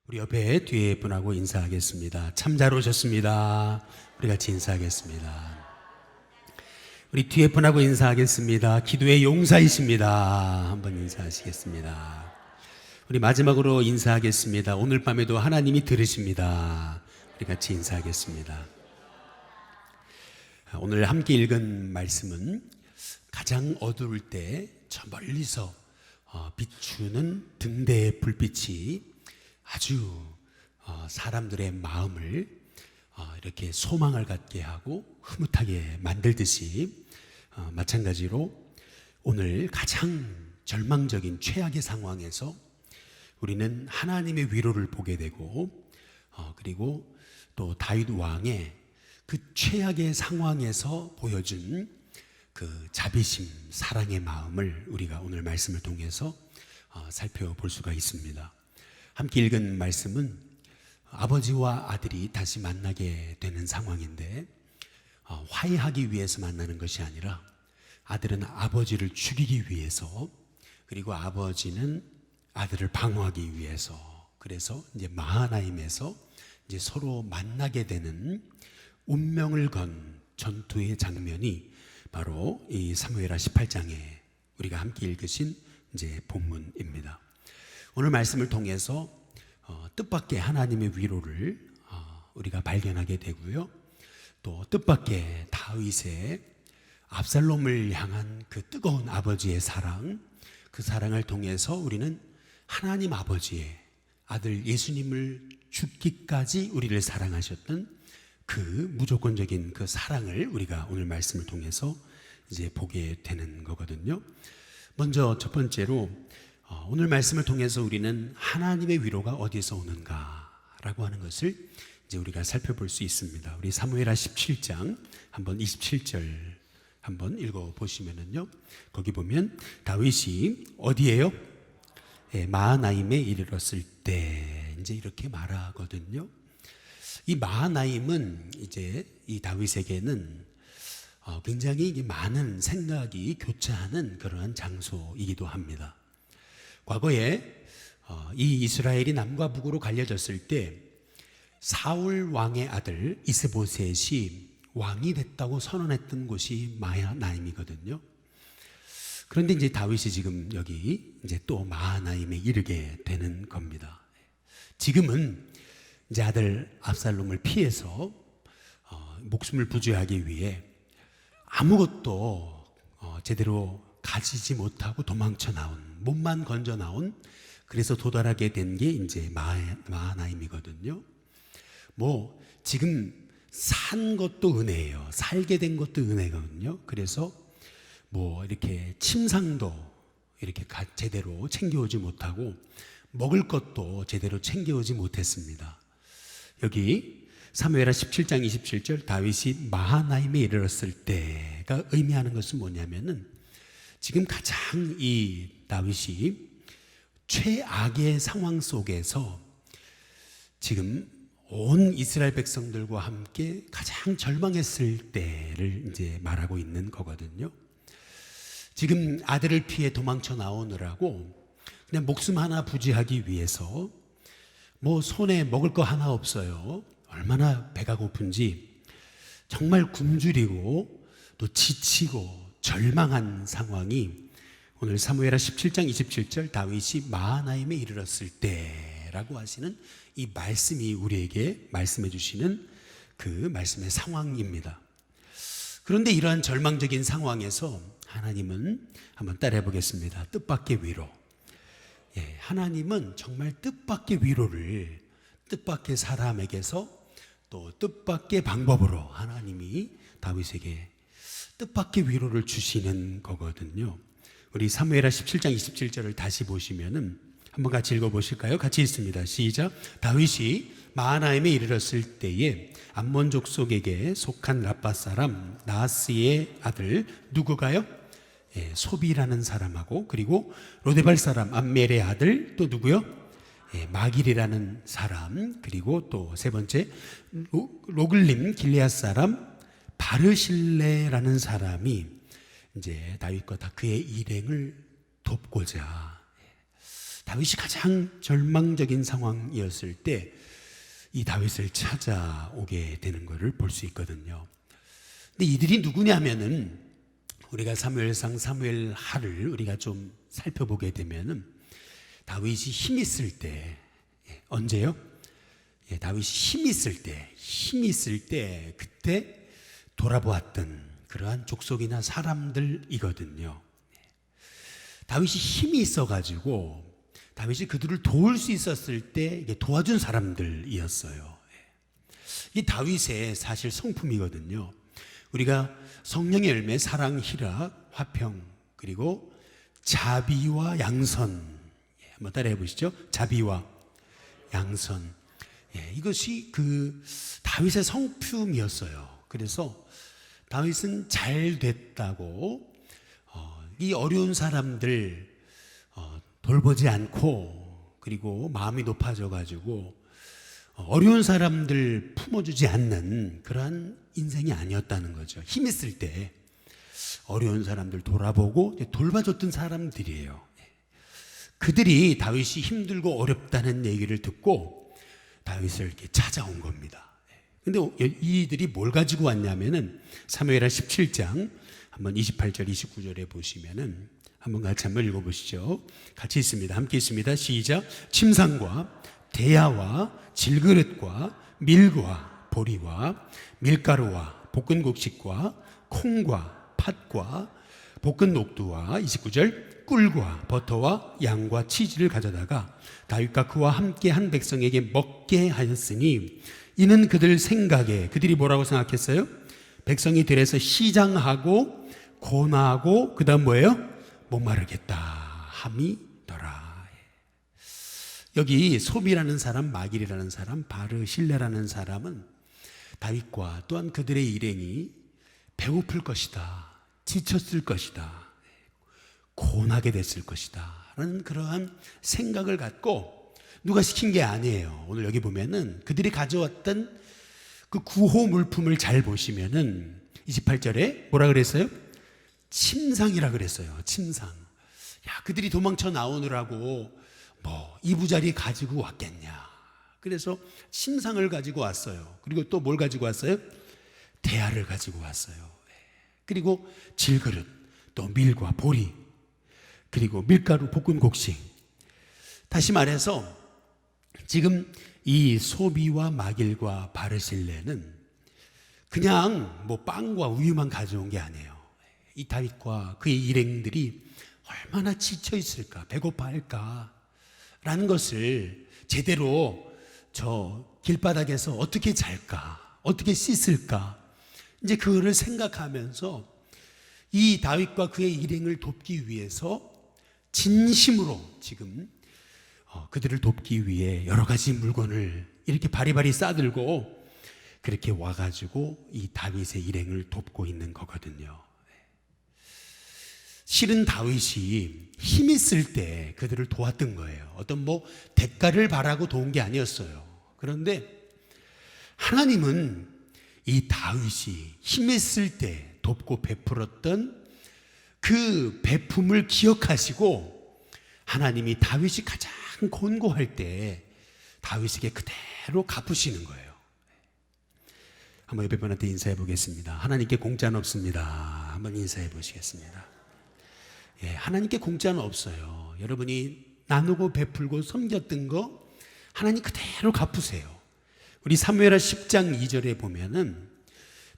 우리 옆에 뒤에 분하고 인사하겠습니다. 참 잘 오셨습니다. 우리 같이 인사하겠습니다. 우리 뒤에 분하고 인사하겠습니다. 기도의 용사이십니다. 한번 인사하시겠습니다. 우리 마지막으로 인사하겠습니다. 오늘 밤에도 하나님이 들으십니다. 우리 같이 인사하겠습니다. 오늘 함께 읽은 말씀은 가장 어두울 때 저 멀리서 비추는 등대의 불빛이 아주 사람들의 마음을 이렇게 소망을 갖게 하고 흐뭇하게 만들듯이 마찬가지로 오늘 가장 절망적인 최악의 상황에서 우리는 하나님의 위로를 보게 되고 그리고 또 다윗 왕의 그 최악의 상황에서 보여준 그 자비심, 사랑의 마음을 우리가 오늘 말씀을 통해서 살펴볼 수가 있습니다. 함께 읽은 말씀은 아버지와 아들이 다시 만나게 되는 상황인데 화해하기 위해서 만나는 것이 아니라 아들은 아버지를 죽이기 위해서, 그리고 아버지는 아들을 방어하기 위해서, 그래서 이제 마하나임에서 이제 서로 만나게 되는 운명을 건 전투의 장면이 바로 이 사무엘하 18장에 우리가 함께 읽으신 이제 본문입니다. 오늘 말씀을 통해서 뜻밖의 하나님의 위로를 우리가 발견하게 되고요. 또 뜻밖의 다윗의 압살롬을 향한 그 뜨거운 아버지의 사랑, 그 사랑을 통해서 우리는 하나님 아버지의 아들 예수님을 죽기까지 우리를 사랑하셨던 그 무조건적인 그 사랑을 우리가 오늘 말씀을 통해서 이제 보게 되는 거거든요. 먼저 첫 번째로 오늘 말씀을 통해서 우리는 하나님의 위로가 어디서 오는가라고 하는 것을 이제 우리가 살펴볼 수 있습니다. 우리 사무엘하 17장 한번 27절 한번 읽어 보시면은요. 거기 보면 다윗이 어디에요? 마하나임에 이르렀을 때 이제 이렇게 말하거든요. 이 마하나임은 이제 이 다윗에게는 굉장히 많은 생각이 교차하는 그러한 장소이기도 합니다. 과거에 이 이스라엘이 남과 북으로 갈려졌을 때 사울 왕의 아들 이스보셋이 왕이 됐다고 선언했던 곳이 마하나임이거든요. 그런데 이제 다윗이 지금 여기 이제 또 마하나임에 이르게 되는 겁니다. 지금은 이제 아들 압살롬을 피해서 목숨을 부지하기 위해 아무것도 제대로 가지지 못하고 도망쳐 나온, 몸만 건져 나온, 그래서 도달하게 된 게 이제 마하나임이거든요. 뭐 지금 산 것도 은혜예요. 살게 된 것도 은혜거든요. 그래서 뭐 이렇게 침상도 이렇게 제대로 챙겨오지 못하고 먹을 것도 제대로 챙겨오지 못했습니다. 여기 사무엘하 17장 27절 다윗이 마하나임에 이르렀을 때가 의미하는 것은 뭐냐면은 지금 가장 이 다윗이 최악의 상황 속에서 지금 온 이스라엘 백성들과 함께 가장 절망했을 때를 이제 말하고 있는 거거든요. 지금 아들을 피해 도망쳐 나오느라고 그냥 목숨 하나 부지하기 위해서 뭐 손에 먹을 거 하나 없어요. 얼마나 배가 고픈지 정말 굶주리고 또 지치고 절망한 상황이 오늘 사무엘하 17장 27절 다윗이 마하나임에 이르렀을 때라고 하시는 이 말씀이 우리에게 말씀해 주시는 그 말씀의 상황입니다. 그런데 이러한 절망적인 상황에서 하나님은 한번 따라해 보겠습니다. 뜻밖의 위로. 하나님은 정말 뜻밖의 위로를 뜻밖의 사람에게서 또 뜻밖의 방법으로 하나님이 다윗에게 뜻밖의 위로를 주시는 거거든요. 우리 사무엘하 17장 27절을 다시 보시면은 한번 같이 읽어보실까요? 같이 읽습니다. 시작. 다윗이 마하나임에 이르렀을 때에 암몬 족속에게 속한 라빠 사람 나하스의 아들 누구가요? 소비라는 사람하고, 그리고 로데발 사람 암멜의 아들 또 누구요? 마길이라는 사람, 그리고 또 세 번째 로글림 길레앗 사람 바르실레라는 사람이 이제 다윗과 다 그의 일행을 돕고자 다윗이 가장 절망적인 상황이었을 때 이 다윗을 찾아오게 되는 것을 볼 수 있거든요. 근데 이들이 누구냐면은 우리가 사무엘상 사무엘하를 우리가 좀 살펴보게 되면은 다윗이 힘 있을 때, 언제요? 다윗이 힘 있을 때 그때 돌아보았던 그러한 족속이나 사람들이거든요. 다윗이 힘이 있어가지고 다윗이 그들을 도울 수 있었을 때 도와준 사람들이었어요. 이 다윗의 사실 성품이거든요. 우리가 성령의 열매, 사랑, 희락, 화평, 그리고 자비와 양선, 한번 따라해 보시죠. 자비와 양선. 이것이 그 다윗의 성품이었어요. 그래서 다윗은 잘 됐다고 이 어려운 사람들 돌보지 않고, 그리고 마음이 높아져 가지고 어려운 사람들 품어주지 않는 그러한 인생이 아니었다는 거죠. 힘 있을 때 어려운 사람들 돌아보고 돌봐줬던 사람들이에요. 그들이 다윗이 힘들고 어렵다는 얘기를 듣고 다윗을 이렇게 찾아온 겁니다. 근데 이들이 뭘 가지고 왔냐면은 사무엘하 17장 한번 28절 29절에 보시면은 한번 같이 한번 읽어보시죠. 같이 있습니다. 함께 있습니다. 시작. 침상과 대야와 질그릇과 밀과 보리와 밀가루와 볶은 곡식과 콩과 팥과 볶은 녹두와 29절 꿀과 버터와 양과 치즈를 가져다가 다윗과 그와 함께 한 백성에게 먹게 하였으니 이는 그들 생각에, 그들이 뭐라고 생각했어요? 백성이 들에서 시장하고 고나하고 그 다음 뭐예요? 목마르겠다 함이더라. 여기 소비라는 사람, 마길이라는 사람, 바르실레라는 사람은 다윗과 또한 그들의 일행이 배고플 것이다, 지쳤을 것이다, 고나게 됐을 것이다 라는 그러한 생각을 갖고, 누가 시킨 게 아니에요. 오늘 여기 보면은 그들이 가져왔던 그 구호 물품을 잘 보시면은 28절에 뭐라 그랬어요? 침상이라 그랬어요. 침상. 야, 그들이 도망쳐 나오느라고 뭐 이부자리 가지고 왔겠냐. 그래서 침상을 가지고 왔어요. 그리고 또 뭘 가지고 왔어요? 대야를 가지고 왔어요. 그리고 질그릇, 또 밀과 보리, 그리고 밀가루 볶은 곡식. 다시 말해서 지금 이 소비와 마길과 바르실레는 그냥 뭐 빵과 우유만 가져온 게 아니에요. 이 다윗과 그의 일행들이 얼마나 지쳐 있을까, 배고파할까 라는 것을 제대로 저 길바닥에서 어떻게 잘까, 어떻게 씻을까, 이제 그거를 생각하면서 이 다윗과 그의 일행을 돕기 위해서 진심으로 지금 그들을 돕기 위해 여러 가지 물건을 이렇게 바리바리 싸들고 그렇게 와가지고 이 다윗의 일행을 돕고 있는 거거든요. 실은 다윗이 힘 있을 때 그들을 도왔던 거예요. 어떤 뭐 대가를 바라고 도운 게 아니었어요. 그런데 하나님은 이 다윗이 힘 있을 때 돕고 베풀었던 그 베품을 기억하시고 하나님이 다윗이 가장 곤고할 때 다윗에게 그대로 갚으시는 거예요. 한번 옆에 분한테 인사해 보겠습니다. 하나님께 공짜는 없습니다. 한번 인사해 보시겠습니다. 하나님께 공짜는 없어요. 여러분이 나누고 베풀고 섬겼던 거 하나님 그대로 갚으세요. 우리 사무엘하 10장 2절에 보면은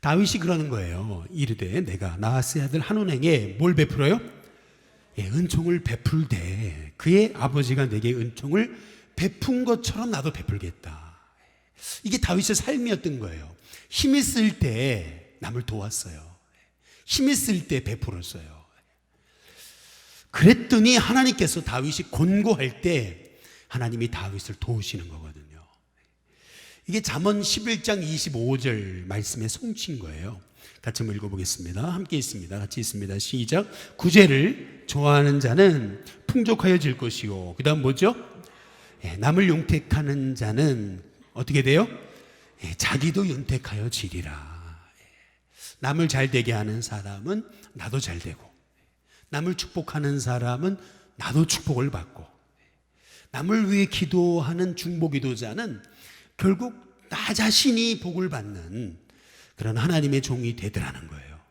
다윗이 그러는 거예요. 이르되 내가 나하스의 아들 한온에게 뭘 베풀어요? 은총을 베풀되 그의 아버지가 내게 은총을 베푼 것처럼 나도 베풀겠다. 이게 다윗의 삶이었던 거예요. 힘 있을 때 남을 도왔어요. 힘 있을 때 베풀었어요. 그랬더니 하나님께서 다윗이 곤고할 때 하나님이 다윗을 도우시는 거거든요. 이게 잠언 11장 25절 말씀의 성취인 거예요. 같이 한번 읽어보겠습니다. 함께 있습니다. 같이 있습니다. 시작. 구제를 좋아하는 자는 풍족하여질 것이요. 그 다음 뭐죠? 남을 용택하는 자는 어떻게 돼요? 자기도 윤택하여 지리라. 남을 잘 되게 하는 사람은 나도 잘 되고, 남을 축복하는 사람은 나도 축복을 받고, 남을 위해 기도하는 중보기도자는 결국 나 자신이 복을 받는 그런 하나님의 종이 되더라는 거예요.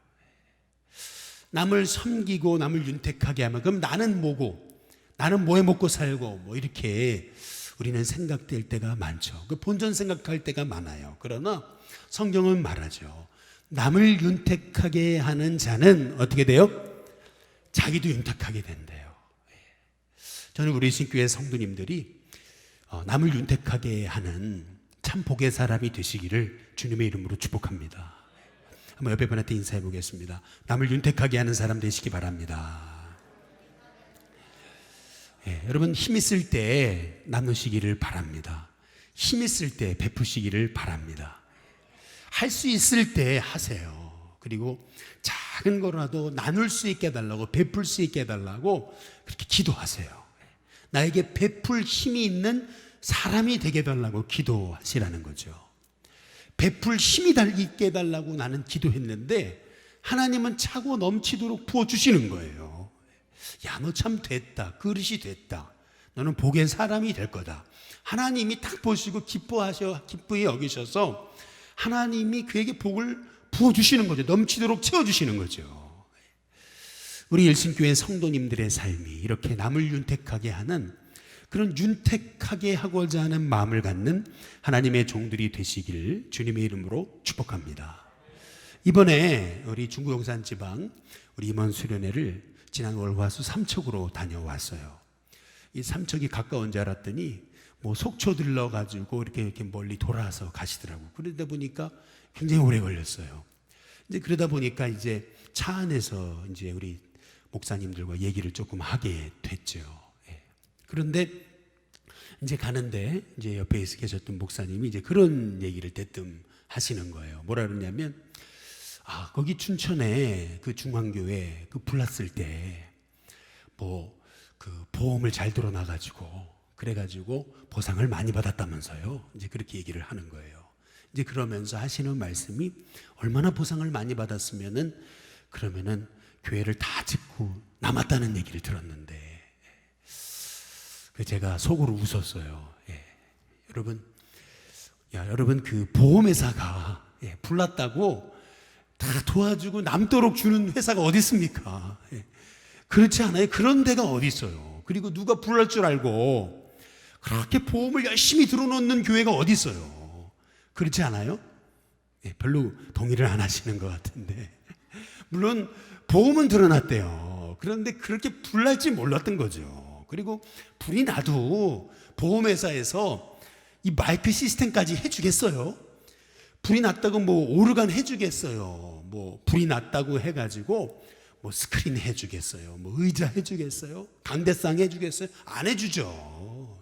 남을 섬기고 남을 윤택하게 하면 그럼 나는 뭐고, 나는 뭐해 먹고 살고 뭐 이렇게 우리는 생각될 때가 많죠. 그 본전 생각할 때가 많아요. 그러나 성경은 말하죠. 남을 윤택하게 하는 자는 어떻게 돼요? 자기도 윤택하게 된대요. 저는 우리 신교회 성도님들이 남을 윤택하게 하는 참 복의 사람이 되시기를 주님의 이름으로 축복합니다. 한번 옆에 분한테 인사해 보겠습니다. 남을 윤택하게 하는 사람 되시기 바랍니다. 여러분 힘 있을 때 나누시기를 바랍니다. 힘 있을 때 베푸시기를 바랍니다. 할 수 있을 때 하세요. 그리고 작은 거라도 나눌 수 있게 해달라고, 베풀 수 있게 해달라고 그렇게 기도하세요. 나에게 베풀 힘이 있는 사람이 되게 해달라고 기도하시라는 거죠. 베풀 힘이 있게 해달라고 나는 기도했는데 하나님은 차고 넘치도록 부어주시는 거예요. 야, 너 참 됐다. 그릇이 됐다. 너는 복의 사람이 될 거다. 하나님이 딱 보시고 기쁘게 여기셔서 하나님이 그에게 복을 부어주시는 거죠. 넘치도록 채워주시는 거죠. 우리 일신교회 성도님들의 삶이 이렇게 남을 윤택하게 하는, 그런 윤택하게 하고자 하는 마음을 갖는 하나님의 종들이 되시길 주님의 이름으로 축복합니다. 이번에 우리 중구 용산 지방 우리 임원 수련회를 지난 월화수 삼척으로 다녀왔어요. 이 삼척이 가까운 줄 알았더니 뭐 속초 들러가지고 이렇게 멀리 돌아서 가시더라고요. 그러다 보니까 굉장히 오래 걸렸어요. 이제 그러다 보니까 이제 차 안에서 이제 우리 목사님들과 얘기를 조금 하게 됐죠. 그런데 이제 가는데 이제 옆에 계셨던 목사님이 이제 그런 얘기를 대뜸 하시는 거예요. 뭐라 그러냐면, 거기 춘천에 그 중앙교회 그 불났을 때 뭐 그 보험을 잘 들어놔가지고 그래가지고 보상을 많이 받았다면서요. 이제 그렇게 얘기를 하는 거예요. 이제 그러면서 하시는 말씀이, 얼마나 보상을 많이 받았으면은 그러면은 교회를 다 짓고 남았다는 얘기를 들었는데, 제가 속으로 웃었어요. 여러분 그 보험회사가 불났다고 다 도와주고 남도록 주는 회사가 어디 있습니까? 그렇지 않아요? 그런 데가 어디 있어요? 그리고 누가 불날 줄 알고 그렇게 보험을 열심히 들어놓는 교회가 어디 있어요? 그렇지 않아요? 별로 동의를 안 하시는 것 같은데, 물론 보험은 들어놨대요. 그런데 그렇게 불날지 몰랐던 거죠. 그리고 불이 나도 보험회사에서 이 마이크 시스템까지 해주겠어요? 불이 났다고 뭐 오르간 해주겠어요? 뭐 불이 났다고 해가지고 뭐 스크린 해주겠어요? 뭐 의자 해주겠어요? 강대상 해주겠어요? 안 해주죠.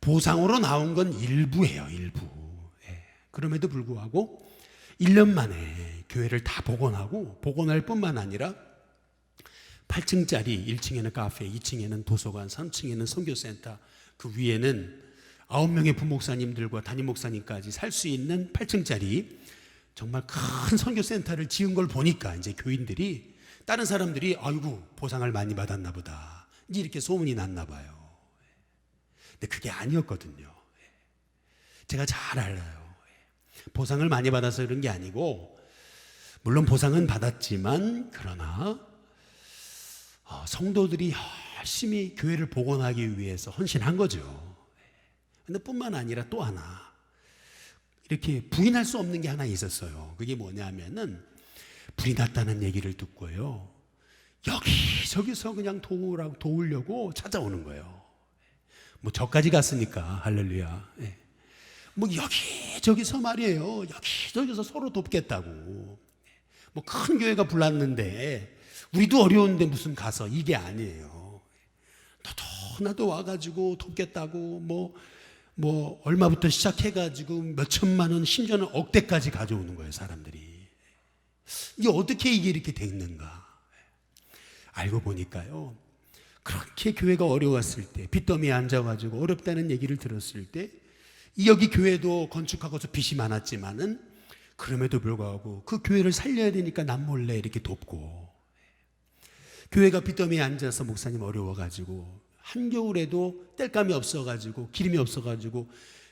보상으로 나온 건 일부예요, 일부. 그럼에도 불구하고 1년 만에 교회를 다 복원할 뿐만 아니라 8층짜리 1층에는 카페, 2층에는 도서관, 3층에는 선교센터, 그 위에는 9명의 부목사님들과 담임 목사님까지 살 수 있는 8층짜리 정말 큰 선교센터를 지은 걸 보니까 이제 교인들이, 다른 사람들이 아이고 보상을 많이 받았나 보다, 이제 이렇게 소문이 났나 봐요. 근데 그게 아니었거든요. 제가 잘 알아요. 보상을 많이 받아서 그런 게 아니고, 물론 보상은 받았지만 그러나 성도들이 열심히 교회를 복원하기 위해서 헌신한 거죠. 근데 뿐만 아니라 또 하나, 이렇게 부인할 수 없는 게 하나 있었어요. 그게 뭐냐면은, 불이 났다는 얘기를 듣고요, 여기저기서 그냥 도우려고 찾아오는 거예요. 뭐 저까지 갔으니까 할렐루야. 뭐 여기저기서 말이에요. 여기저기서 서로 돕겠다고. 뭐 큰 교회가 불났는데 우리도 어려운데 무슨 가서, 이게 아니에요. 나도 와가지고 돕겠다고 뭐 얼마부터 시작해가지고 몇 천만 원, 심지어는 억대까지 가져오는 거예요, 사람들이. 이게 어떻게 이게 이렇게 됐는가? 알고 보니까요, 그렇게 교회가 어려웠을 때, 빚더미에 앉아가지고 어렵다는 얘기를 들었을 때, 여기 교회도 건축하고서 빚이 많았지만은 그럼에도 불구하고 그 교회를 살려야 되니까 남몰래 이렇게 돕고, 교회가 빚더미에 앉아서 목사님 어려워가지고 한겨울에도 땔감이 없어가지고 기름이 없어가지고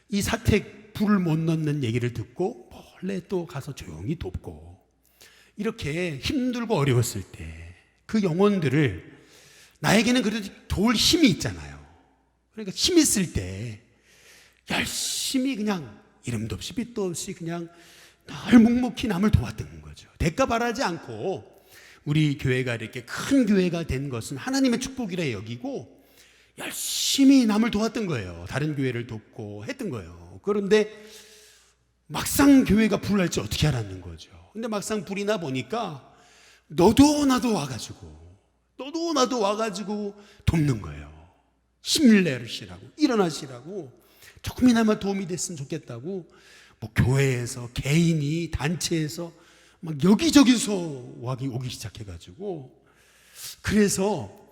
이 사택 불을 못 넣는 얘기를 듣고 몰래 또 가서 조용히 돕고, 이렇게 힘들고 어려웠을 때 그 영혼들을, 나에게는 그래도 도울 힘이 있잖아요. 그러니까 힘 있을 때 열심히 그냥 이름도 없이 빛도 없이 그냥 늘 묵묵히 남을 도왔던 거죠. 대가 바라지 않고 우리 교회가 이렇게 큰 교회가 된 것은 하나님의 축복이라 여기고 열심히 남을 도왔던 거예요. 다른 교회를 돕고 했던 거예요. 그런데 막상 교회가 불날지 어떻게 알았는 거죠. 근데 막상 불이 나 보니까 너도 나도 와가지고 돕는 거예요. 힘을 내시라고, 일어나시라고, 조금이나마 도움이 됐으면 좋겠다고, 뭐 교회에서, 개인이, 단체에서 막 여기저기서 오기 시작해가지고, 그래서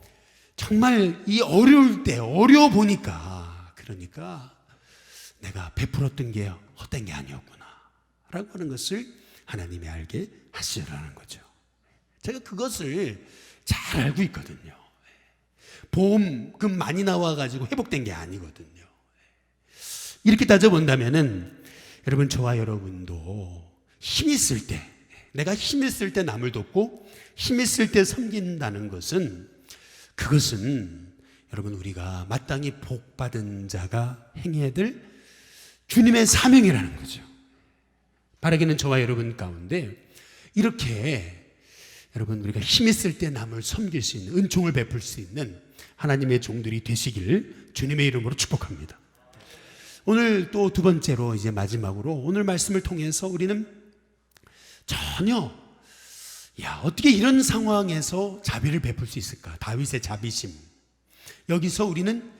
정말 이 어려울 때, 어려워 보니까, 그러니까 내가 베풀었던 게 헛된 게 아니었구나 라고 하는 것을 하나님이 알게 하시라는 거죠. 제가 그것을 잘 알고 있거든요. 보험금 많이 나와가지고 회복된 게 아니거든요. 이렇게 따져본다면은 여러분, 저와 여러분도 힘 있을 때, 내가 힘 있을 때 남을 돕고 힘 있을 때 섬긴다는 것은, 그것은 여러분 우리가 마땅히 복받은 자가 행해야 될 주님의 사명이라는 거죠. 바라기는 저와 여러분 가운데 이렇게 여러분 우리가 힘 있을 때 남을 섬길 수 있는, 은총을 베풀 수 있는 하나님의 종들이 되시기를 주님의 이름으로 축복합니다. 오늘 또 두 번째로, 이제 마지막으로 오늘 말씀을 통해서 우리는 전혀 어떻게 이런 상황에서 자비를 베풀 수 있을까? 다윗의 자비심. 여기서 우리는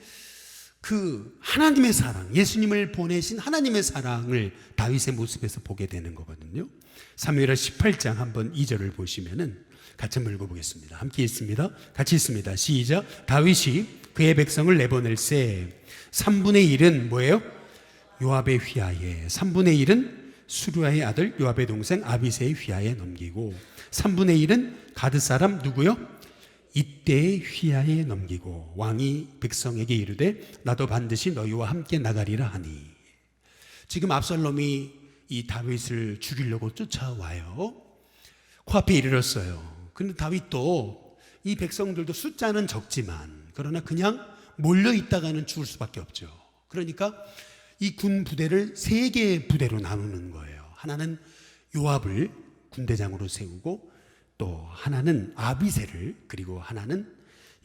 그 하나님의 사랑, 예수님을 보내신 하나님의 사랑을 다윗의 모습에서 보게 되는 거거든요. 사무엘하 18장 한번 2절을 보시면은 같이 한번 읽어보겠습니다. 함께 읽습니다. 같이 읽습니다. 시작. 다윗이 그의 백성을 내보낼세 3분의 1은 뭐예요? 요압의 휘하에, 3분의 1은 수루아의 아들 요압의 동생 아비새의 휘하에 넘기고, 3분의 1은 가드 사람 누구요? 이때의 휘하에 넘기고, 왕이 백성에게 이르되 나도 반드시 너희와 함께 나가리라 하니. 지금 압살롬이 이 다윗을 죽이려고 쫓아와요. 코앞에 이르렀어요. 근데 다윗도, 이 백성들도 숫자는 적지만 그러나 그냥 몰려 있다가는 죽을 수밖에 없죠. 그러니까 이 군 부대를 세 개의 부대로 나누는 거예요. 하나는 요압을 군대장으로 세우고, 또 하나는 아비새를, 그리고 하나는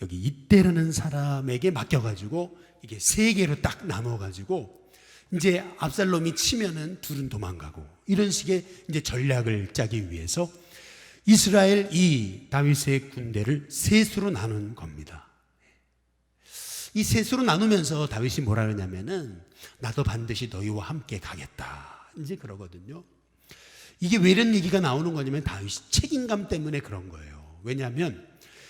여기 이때라는 사람에게 맡겨가지고 이게 세 개로 딱 나눠가지고 이제 압살롬이 치면은 둘은 도망가고, 이런 식의 이제 전략을 짜기 위해서 이스라엘 이 다윗의 군대를 셋으로 나눈 겁니다. 이 셋으로 나누면서 다윗이 뭐라 그러냐면은 나도 반드시 너희와 함께 가겠다, 이제 그러거든요. 이게 왜 이런 얘기가 나오는 거냐면 다윗이 책임감 때문에 그런 거예요. 왜냐하면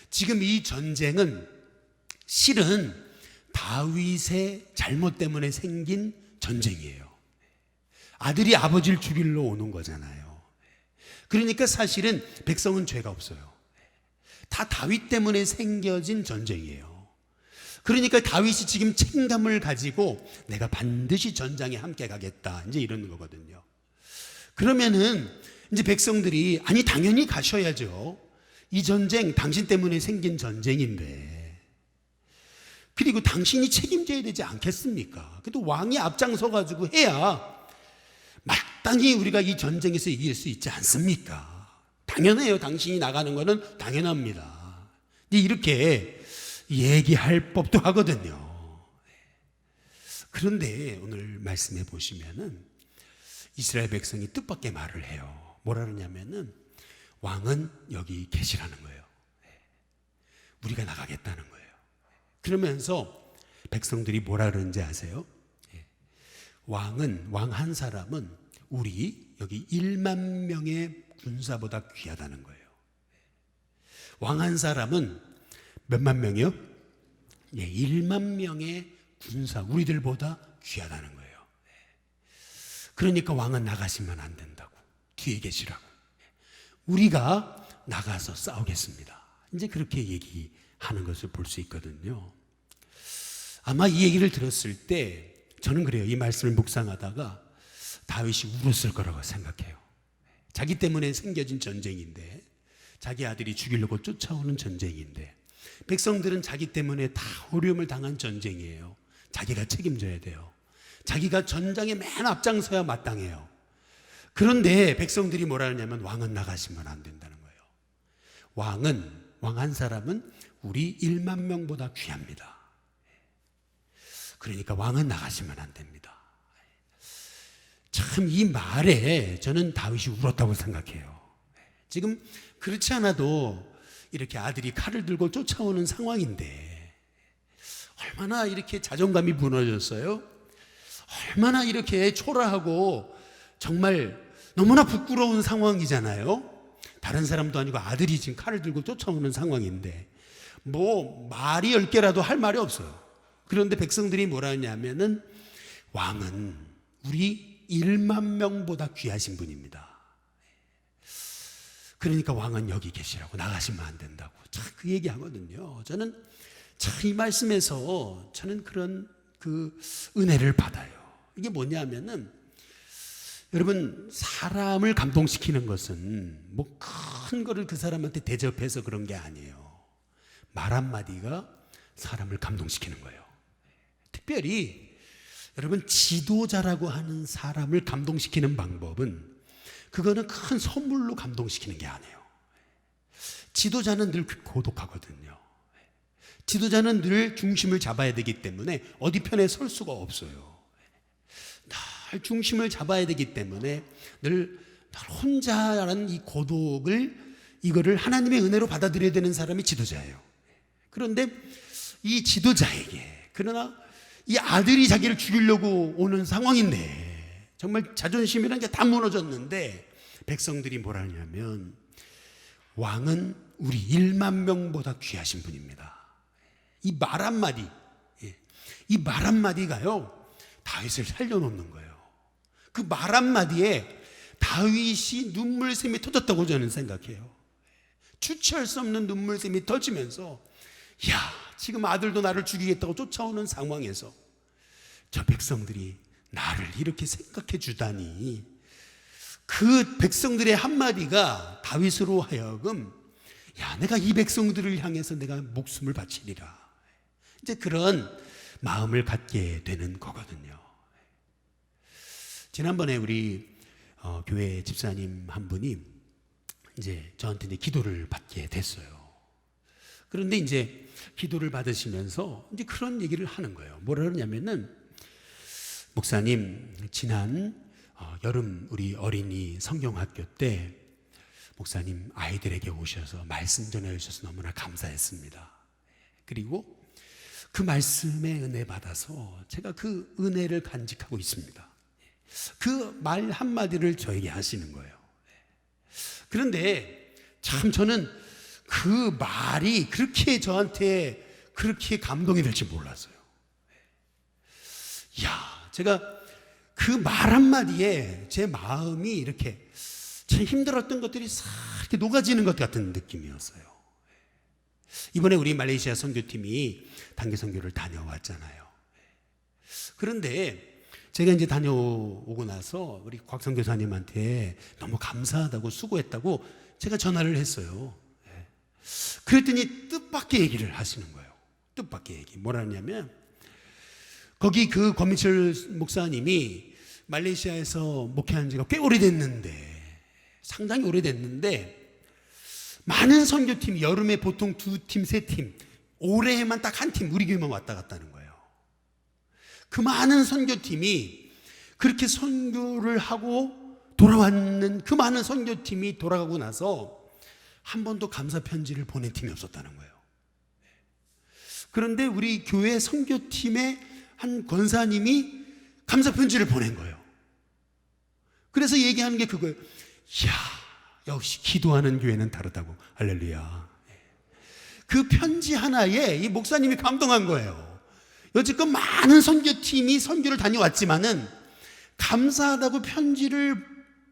지금 이 전쟁은 실은 다윗의 잘못 때문에 생긴 전쟁이에요. 아들이 아버지를 죽이러 오는 거잖아요. 그러니까 사실은 백성은 죄가 없어요. 다 다윗 때문에 생겨진 전쟁이에요. 그러니까 다윗이 지금 책임감을 가지고 내가 반드시 전장에 함께 가겠다, 이제 이러는 거거든요. 그러면은 이제 백성들이 아니 당연히 가셔야죠. 이 전쟁 당신 때문에 생긴 전쟁인데, 그리고 당신이 책임져야 되지 않겠습니까? 그래도 왕이 앞장서 가지고 해야 마땅히 우리가 이 전쟁에서 이길 수 있지 않습니까? 당연해요. 당신이 나가는 거는 당연합니다. 이렇게 얘기할 법도 하거든요. 그런데 오늘 말씀해 보시면은 이스라엘 백성이 뜻밖의 말을 해요. 뭐라 그러냐면은 왕은 여기 계시라는 거예요. 우리가 나가겠다는 거예요. 그러면서 백성들이 뭐라 그러는지 아세요? 왕 한 사람은 우리 여기 1만 명의 군사보다 귀하다는 거예요. 왕 한 사람은 몇만 명이요? 1만 명의 군사, 우리들보다 귀하다는 거예요. 그러니까 왕은 나가시면 안 된다고, 뒤에 계시라고. 우리가 나가서 싸우겠습니다. 이제 그렇게 얘기하는 것을 볼 수 있거든요. 아마 이 얘기를 들었을 때 저는 그래요. 이 말씀을 묵상하다가 다윗이 울었을 거라고 생각해요. 자기 때문에 생겨진 전쟁인데, 자기 아들이 죽이려고 쫓아오는 전쟁인데, 백성들은 자기 때문에 다 어려움을 당한 전쟁이에요. 자기가 책임져야 돼요. 자기가 전장에 맨 앞장서야 마땅해요. 그런데 백성들이 뭐라 하냐면 왕은 나가시면 안 된다는 거예요. 왕 한 사람은 우리 1만 명보다 귀합니다. 그러니까 왕은 나가시면 안 됩니다. 참 이 말에 저는 다윗이 울었다고 생각해요. 지금 그렇지 않아도 이렇게 아들이 칼을 들고 쫓아오는 상황인데 얼마나 이렇게 자존감이 무너졌어요? 얼마나 이렇게 초라하고 정말 너무나 부끄러운 상황이잖아요. 다른 사람도 아니고 아들이 지금 칼을 들고 쫓아오는 상황인데 뭐 말이 10개라도 할 말이 없어요. 그런데 백성들이 뭐라 하냐면은 왕은 우리 1만 명보다 귀하신 분입니다. 그러니까 왕은 여기 계시라고, 나가시면 안 된다고 참 그 얘기 하거든요. 저는 참 이 말씀에서 저는 그런 그 은혜를 받아요. 이게 뭐냐면은 여러분, 사람을 감동시키는 것은 뭐 큰 거를 그 사람한테 대접해서 그런 게 아니에요. 말 한마디가 사람을 감동시키는 거예요. 특별히 여러분, 지도자라고 하는 사람을 감동시키는 방법은 그거는 큰 선물로 감동시키는 게 아니에요. 지도자는 늘 고독하거든요. 지도자는 늘 중심을 잡아야 되기 때문에 어디 편에 설 수가 없어요. 늘 중심을 잡아야 되기 때문에 늘 혼자라는 이 고독을, 이거를 하나님의 은혜로 받아들여야 되는 사람이 지도자예요. 그런데 이 지도자에게, 그러나 이 아들이 자기를 죽이려고 오는 상황인데 정말 자존심이라는 게 다 무너졌는데 백성들이 뭐라 하냐면 왕은 우리 1만 명보다 귀하신 분입니다. 이 말 한마디, 이 말 한마디가요 다윗을 살려놓는 거예요. 그 말 한마디에 다윗이 눈물샘이 터졌다고 저는 생각해요. 주체할 수 없는 눈물샘이 터지면서 야, 지금 아들도 나를 죽이겠다고 쫓아오는 상황에서 저 백성들이 나를 이렇게 생각해 주다니, 그 백성들의 한마디가 다윗으로 하여금 야, 내가 이 백성들을 향해서 내가 목숨을 바치리라, 이제 그런 마음을 갖게 되는 거거든요. 지난번에 우리 교회 집사님 한 분이 이제 저한테 이제 기도를 받게 됐어요. 그런데 이제 기도를 받으시면서 이제 그런 얘기를 하는 거예요. 뭐라 그러냐면은, 목사님, 지난 여름 우리 어린이 성경학교 때 목사님 아이들에게 오셔서 말씀 전해주셔서 너무나 감사했습니다. 그리고 그 말씀에 은혜 받아서 제가 그 은혜를 간직하고 있습니다. 그 말 한마디를 저에게 하시는 거예요. 그런데 참 저는 그 말이 그렇게 저한테 그렇게 감동이 될지 몰랐어요. 야, 제가 그 말 한마디에 제 마음이 이렇게 참 힘들었던 것들이 싹 이렇게 녹아지는 것 같은 느낌이었어요. 이번에 우리 말레이시아 선교팀이 단기 선교를 다녀왔잖아요. 그런데 제가 이제 다녀오고 나서 우리 곽 선교사님한테 너무 감사하다고, 수고했다고 제가 전화를 했어요. 그랬더니 뜻밖의 얘기를 하시는 거예요. 뜻밖의 얘기. 뭐라 하냐면, 거기 그 권민철 목사님이 말레이시아에서 목회한 지가 꽤 오래됐는데, 상당히 오래됐는데, 많은 선교팀이 여름에 보통 2팀, 3팀, 올해에만 딱 한 팀, 우리 교회만 왔다 갔다는 거예요. 그 많은 선교팀이 그렇게 선교를 하고 돌아왔는 그 많은 선교팀이 돌아가고 나서 한 번도 감사 편지를 보낸 팀이 없었다는 거예요. 그런데 우리 교회 선교팀의 한 권사님이 감사 편지를 보낸 거예요. 그래서 얘기하는 게 그거예요. 이야, 역시 기도하는 교회는 다르다고. 할렐루야. 그 편지 하나에 이 목사님이 감동한 거예요. 여지껏 많은 선교팀이 선교를 다녀왔지만은 감사하다고 편지를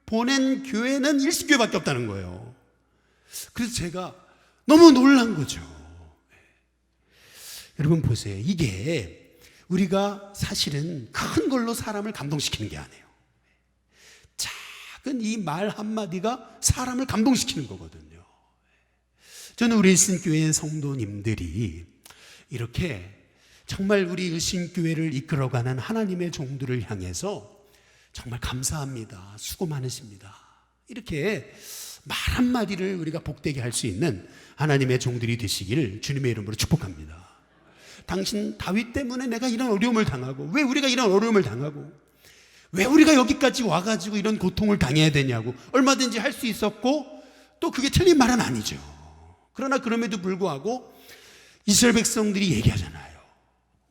보낸 교회는 일식교회밖에 없다는 거예요. 그래서 제가 너무 놀란 거죠. 여러분 보세요. 이게 우리가 사실은 큰 걸로 사람을 감동시키는 게 아니에요. 작은 이 말 한마디가 사람을 감동시키는 거거든요. 저는 우리 일신교회 성도님들이 이렇게 정말 우리 일신교회를 이끌어가는 하나님의 종들을 향해서 정말 감사합니다, 수고 많으십니다, 이렇게 말 한마디를 우리가 복되게 할 수 있는 하나님의 종들이 되시기를 주님의 이름으로 축복합니다. 당신 다윗 때문에 내가 이런 어려움을 당하고, 왜 우리가 이런 어려움을 당하고, 왜 우리가 여기까지 와가지고 이런 고통을 당해야 되냐고 얼마든지 할 수 있었고, 또 그게 틀린 말은 아니죠. 그러나 그럼에도 불구하고 이스라엘 백성들이 얘기하잖아요.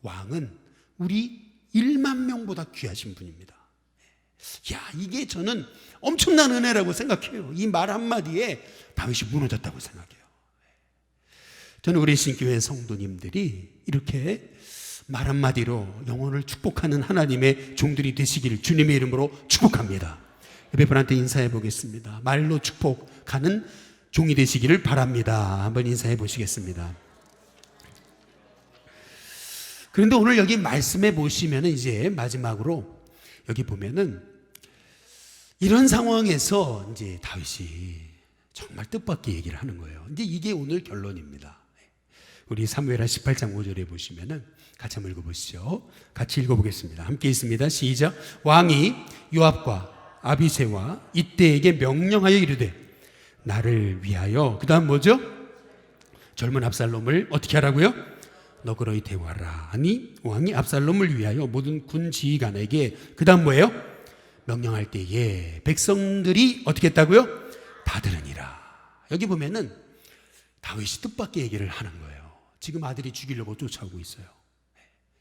왕은 우리 1만 명보다 귀하신 분입니다. 야, 이게 저는 엄청난 은혜라고 생각해요. 이 말 한마디에 다윗이 무너졌다고 생각해요. 저는 우리 신교회 성도님들이 이렇게 말 한마디로 영혼을 축복하는 하나님의 종들이 되시기를 주님의 이름으로 축복합니다. 옆에 분한테 인사해 보겠습니다. 말로 축복하는 종이 되시기를 바랍니다. 한번 인사해 보시겠습니다. 그런데 오늘 여기 말씀해 보시면 이제 마지막으로 여기 보면은 이런 상황에서 이제 다윗이 정말 뜻밖의 얘기를 하는 거예요. 이제 이게 오늘 결론입니다. 우리 사무엘하 18장 5절에 보시면은 같이 한번 읽어보시죠. 같이 읽어보겠습니다. 함께 있습니다. 시작. 왕이 요압과 아비새와 이때에게 명령하여 이르되 나를 위하여, 그 다음 뭐죠? 젊은 압살롬을 어떻게 하라고요? 너그러이 대화라 하니 왕이 압살롬을 위하여 모든 군 지휘관에게, 그 다음 뭐예요? 명령할 때에 백성들이 어떻게 했다고요? 다 들으니라. 여기 보면은 다윗이 뜻밖의 얘기를 하는 거예요. 지금 아들이 죽이려고 쫓아오고 있어요.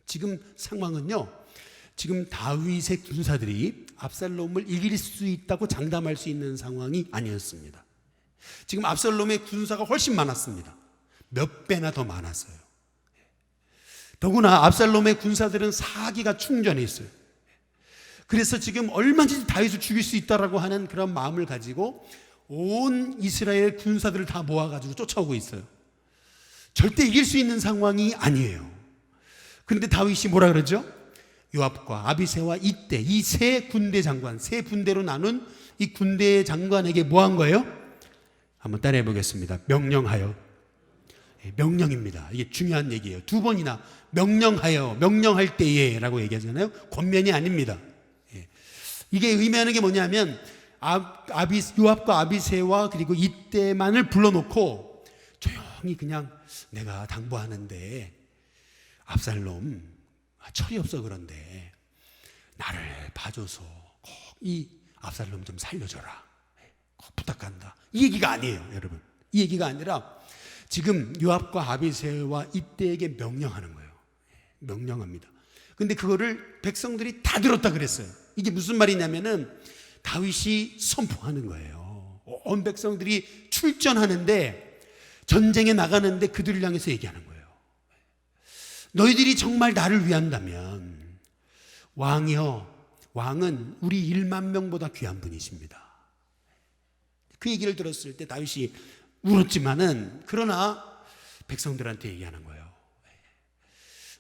지금 상황은요, 지금 다윗의 군사들이 압살롬을 이길 수 있다고 장담할 수 있는 상황이 아니었습니다. 지금 압살롬의 군사가 훨씬 많았습니다. 몇 배나 더 많았어요. 더구나 압살롬의 군사들은 사기가 충전해 있어요. 그래서 지금 얼마든지 다윗을 죽일 수 있다라고 하는 그런 마음을 가지고 온 이스라엘 군사들을 다 모아가지고 쫓아오고 있어요. 절대 이길 수 있는 상황이 아니에요. 그런데 다윗이 뭐라 그러죠? 요압과 아비새와 이때, 이 세 군대 장관, 세 분대로 나눈 이 군대 장관에게 뭐 한 거예요? 한번 따라해 보겠습니다. 명령하여. 명령입니다. 이게 중요한 얘기예요. 두 번이나 명령하여, 명령할 때에 라고 얘기하잖아요. 권면이 아닙니다. 이게 의미하는 게 뭐냐면 요압과 아비새와 그리고 이때만을 불러놓고 조용히 그냥 내가 당부하는데 압살롬 철이 없어 그런데 나를 봐줘서 꼭 이 압살롬 좀 살려줘라, 꼭 부탁한다, 이 얘기가 아니에요. 여러분, 이 얘기가 아니라 지금 요압과 아비새와 이때에게 명령하는 거예요. 명령합니다. 근데 그거를 백성들이 다 들었다 그랬어요. 이게 무슨 말이냐면은 다윗이 선포하는 거예요. 온 백성들이 출전하는데, 전쟁에 나가는데 그들을 향해서 얘기하는 거예요. 너희들이 정말 나를 위한다면 왕이여, 왕은 우리 1만 명보다 귀한 분이십니다. 그 얘기를 들었을 때 다윗이 울었지만은, 그러나 백성들한테 얘기하는 거예요.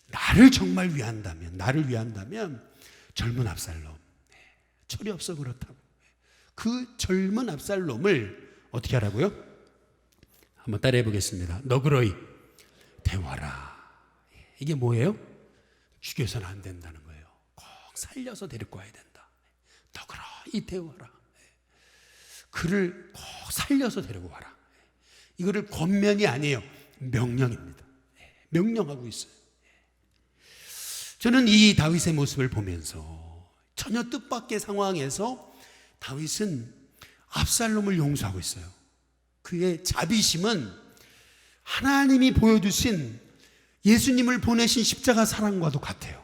나를 정말 위한다면, 나를 위한다면 젊은 압살롬, 철이 없어 그렇다고, 그 젊은 압살롬을 어떻게 하라고요? 한번 따라해 보겠습니다. 너그러이 대화라. 이게 뭐예요? 죽여서는 안 된다는 거예요. 꼭 살려서 데리고 와야 된다. 너그러이 대화라. 그를 꼭 살려서 데리고 와라. 이거를 권면이 아니에요. 명령입니다. 명령하고 있어요. 저는 이 다윗의 모습을 보면서 전혀 뜻밖의 상황에서 다윗은 압살롬을 용서하고 있어요. 그의 자비심은 하나님이 보여주신 예수님을 보내신 십자가 사랑과도 같아요.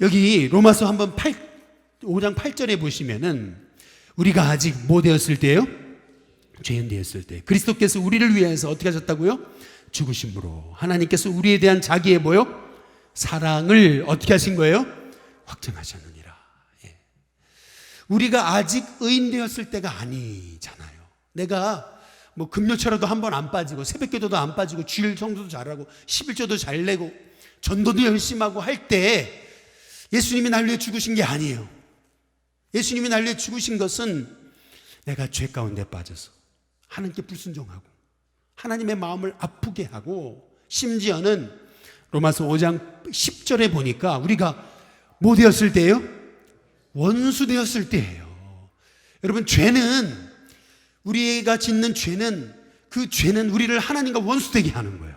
여기 로마서 한번 5장 8절에 보시면은 우리가 아직 뭐 되었을 때요? 죄인 되었을 때 그리스도께서 우리를 위해서 어떻게 하셨다고요? 죽으심으로 하나님께서 우리에 대한 자기의 뭐요? 사랑을 어떻게 하신 거예요? 확증하셨느니라. 예. 우리가 아직 의인 되었을 때가 아니잖아요. 내가 뭐 금요철에도 한 번 안 빠지고 새벽기도도 안 빠지고 주일 성수도 잘하고 11조도 잘 내고 전도도 열심히 하고 할 때 예수님이 날 위해 죽으신 게 아니에요. 예수님이 날 위해 죽으신 것은 내가 죄 가운데 빠져서 하나님께 불순종하고 하나님의 마음을 아프게 하고, 심지어는 로마서 5장 10절에 보니까 우리가 뭐 되었을 때예요? 원수 되었을 때예요. 여러분, 죄는, 우리가 짓는 죄는, 그 죄는 우리를 하나님과 원수 되게 하는 거예요.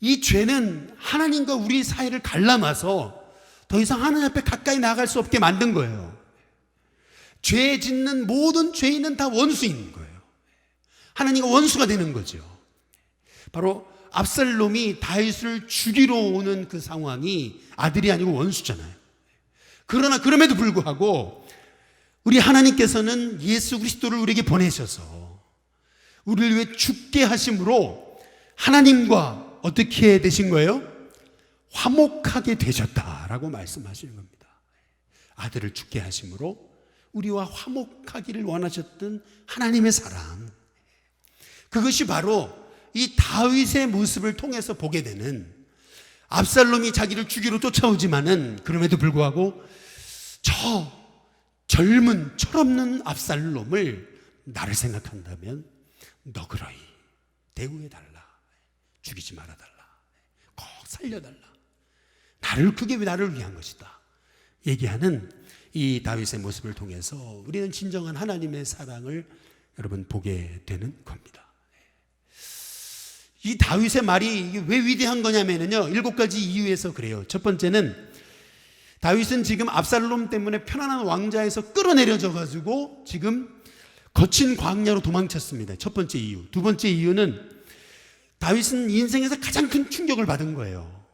이 죄는 하나님과 우리 사이를 갈라놔서 더 이상 하나님 앞에 가까이 나아갈 수 없게 만든 거예요. 죄 짓는 모든 죄인은 다 원수인 거예요. 하나님과 원수가 되는 거죠. 바로 압살롬이 다윗을 죽이러 오는 그 상황이 아들이 아니고 원수잖아요. 그러나 그럼에도 불구하고 우리 하나님께서는 예수 그리스도를 우리에게 보내셔서 우리를 위해 죽게 하심으로 하나님과 어떻게 되신 거예요? 화목하게 되셨다라고 말씀하시는 겁니다. 아들을 죽게 하심으로 우리와 화목하기를 원하셨던 하나님의 사랑, 그것이 바로 이 다윗의 모습을 통해서 보게 되는, 압살롬이 자기를 죽이러 쫓아오지만은 그럼에도 불구하고 저 젊은 철없는 압살롬을 나를 생각한다면 너그러이 대우해달라, 죽이지 말아달라, 꼭 살려달라, 그게 왜 나를 위한 것이다 얘기하는 이 다윗의 모습을 통해서 우리는 진정한 하나님의 사랑을 여러분 보게 되는 겁니다. 이 다윗의 말이 왜 위대한 거냐면요, 7가지 이유에서 그래요. 첫 번째는 다윗은 지금 압살롬 때문에 편안한 왕자에서 끌어내려져 가지고 지금 거친 광야로 도망쳤습니다. 첫 번째 이유. 두 번째 이유는 다윗은 인생에서 가장 큰 충격을 받은 거예요.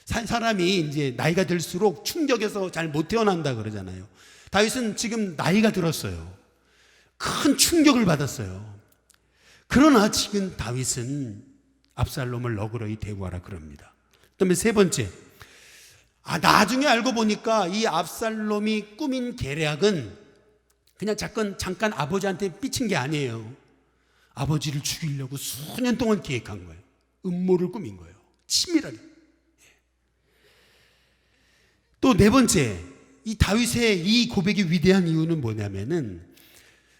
사람이 이제 나이가 들수록 충격에서 잘 못 태어난다 그러잖아요. 다윗은 지금 나이가 들었어요. 큰 충격을 받았어요. 그러나 지금 다윗은 압살롬을 너그러이 대우하라 그럽니다. 그다음에 세 번째, 나중에 알고 보니까 이 압살롬이 꾸민 계략은 그냥 잠깐 아버지한테 삐친 게 아니에요. 아버지를 죽이려고 수년 동안 기획한 거예요. 음모를 꾸민 거예요. 치밀하게. 또 네 번째, 이 다윗의 이 고백이 위대한 이유는 뭐냐면은,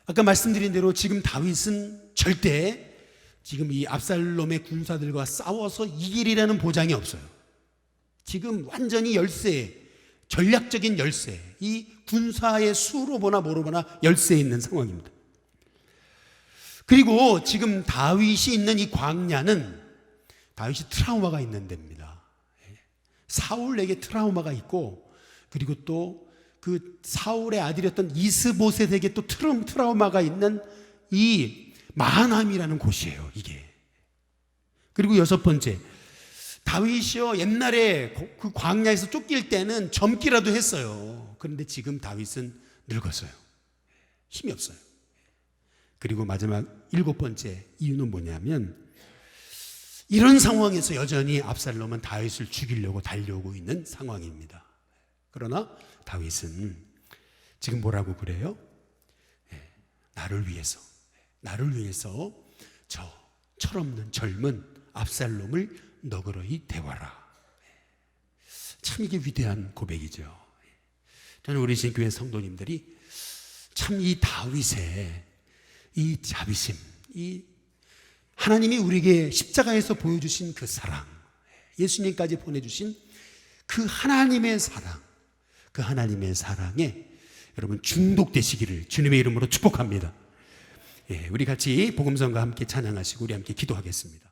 아까 말씀드린 대로 지금 다윗은 절대 지금 이 압살롬의 군사들과 싸워서 이길이라는 보장이 없어요. 지금 완전히 열세, 전략적인 열세, 이 군사의 수로 보나 뭐로 보나 열세에 있는 상황입니다. 그리고 지금 다윗이 있는 이 광야는 다윗이 트라우마가 있는 데입니다. 사울에게 트라우마가 있고, 그리고 또 그 사울의 아들이었던 이스보셋에게 또 트라우마가 있는 이 마하나임이라는 곳이에요, 이게. 그리고 여섯 번째, 다윗이요, 옛날에 그 광야에서 쫓길 때는 젊기라도 했어요. 그런데 지금 다윗은 늙었어요. 힘이 없어요. 그리고 마지막 7번째 이유는 뭐냐면, 이런 상황에서 여전히 압살롬은 다윗을 죽이려고 달려오고 있는 상황입니다. 그러나 다윗은 지금 뭐라고 그래요? 나를 위해서 저 철없는 젊은 압살롬을 너그러이 대화라. 참 이게 위대한 고백이죠. 저는 우리 신교회 성도님들이 참 이 다윗의 이 자비심, 이 하나님이 우리에게 십자가에서 보여주신 그 사랑, 예수님까지 보내주신 그 하나님의 사랑, 그 하나님의 사랑에 여러분 중독되시기를 주님의 이름으로 축복합니다. 우리 같이 복음성과 함께 찬양하시고 우리 함께 기도하겠습니다.